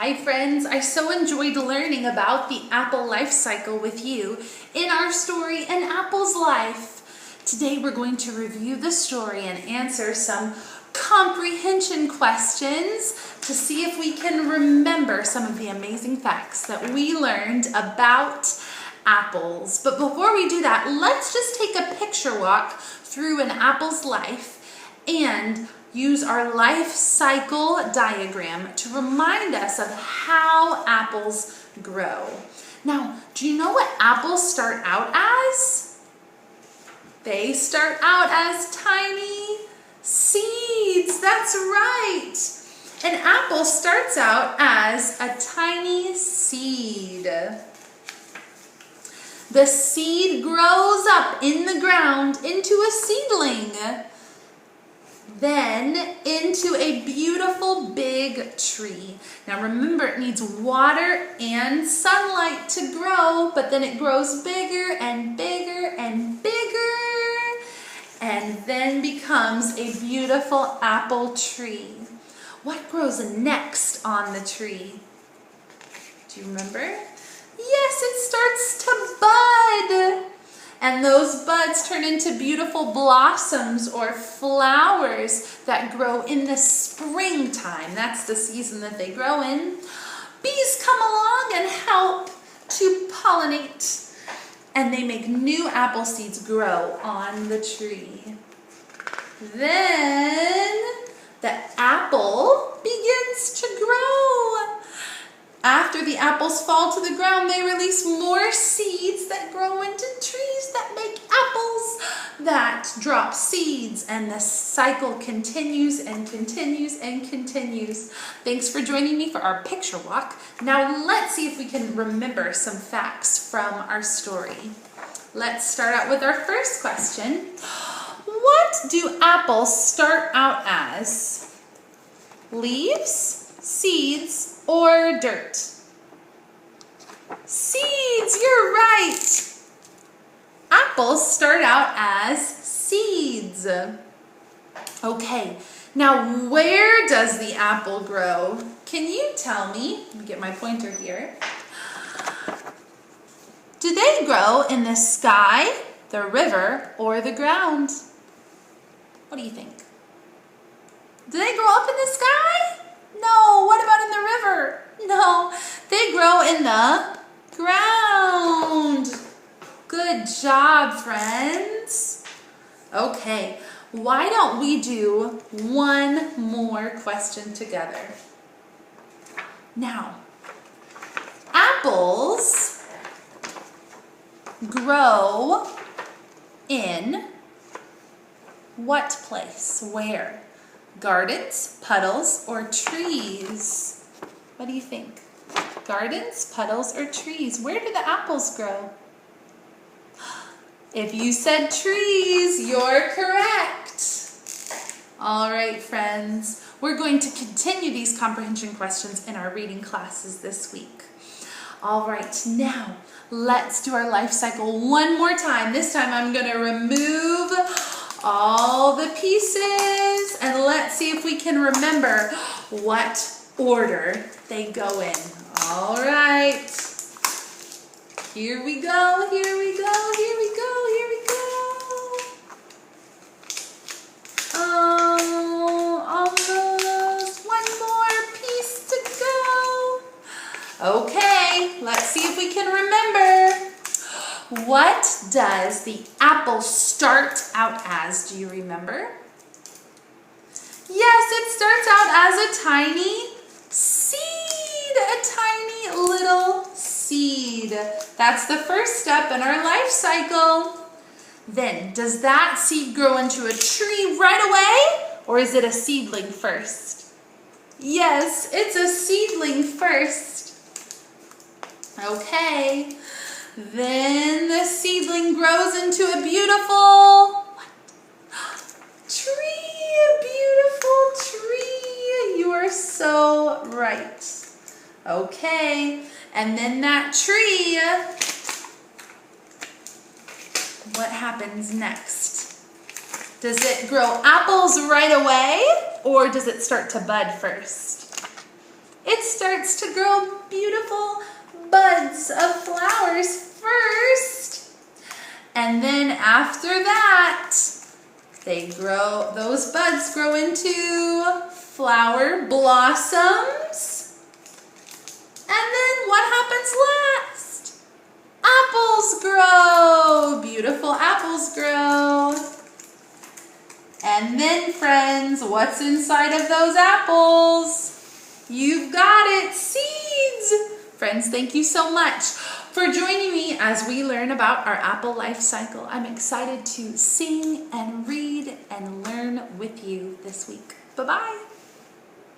Hi friends, I so enjoyed learning about the apple life cycle with you in our story, An Apple's Life. Today we're going to review the story and answer some comprehension questions to see if we can remember some of the amazing facts that we learned about apples. But before we do that, let's just take a picture walk through an apple's life and use our life cycle diagram to remind us of how apples grow. Now, do you know what apples start out as? They start out as tiny seeds. That's right. An apple starts out as a tiny seed. The seed grows up in the ground into a seedling, then into a beautiful big tree. Now remember, it needs water and sunlight to grow, but then it grows bigger and bigger and bigger, and then becomes a beautiful apple tree. What grows next on the tree? Do you remember? Yes, it starts to bud. And those buds turn into beautiful blossoms or flowers that grow in the springtime. That's the season that they grow in. Bees come along and help to pollinate, and they make new apple seeds grow on the tree. Then the apple begins to grow. After the apples fall to the ground, they release more seeds that grow into trees that make apples that drop seeds, and the cycle continues and continues and continues. Thanks for joining me for our picture walk. Now let's see if we can remember some facts from our story. Let's start out with our first question. What do apples start out as? Leaves, seeds, or dirt? Seeds, you're right. Apples start out as seeds. Okay, now where does the apple grow? Can you tell me? Let me get my pointer here. Do they grow in the sky, the river, or the ground? What do you think? Do they grow up in the sky? No. What about in the river? No. They grow in the ground. Good job, friends. Okay. Why don't we do one more question together? Now, apples grow in what place? Where? Gardens, puddles, or trees? What do you think? Gardens, puddles, or trees? Where do the apples grow? If you said trees, you're correct. All right, friends. We're going to continue these comprehension questions in our reading classes this week. All right, now let's do our life cycle one more time. This time I'm going to remove all the pieces, and let's see if we can remember what order they go in. All right. Here we go, here we go, here we go, here we go. Oh, almost one more piece to go. Okay, let's see if we can remember. What does the apple start out as? Do you remember? Yes, it starts out as a tiny seed, a tiny little seed. That's the first step in our life cycle. Then, does that seed grow into a tree right away, or is it a seedling first? Yes, it's a seedling first. Okay. Then the seedling grows into a beautiful tree, a beautiful tree. You are so right. Okay, and then that tree, what happens next? Does it grow apples right away, or does it start to bud first? it starts to grow beautiful buds of flowers first. And then after that, those buds grow into flower blossoms. And then what happens last? Apples grow. Beautiful apples grow. And then, friends, what's inside of those apples? You've got it, seeds. Friends, thank you so much for joining me as we learn about our apple life cycle. I'm excited to sing and read and learn with you this week. Bye-bye.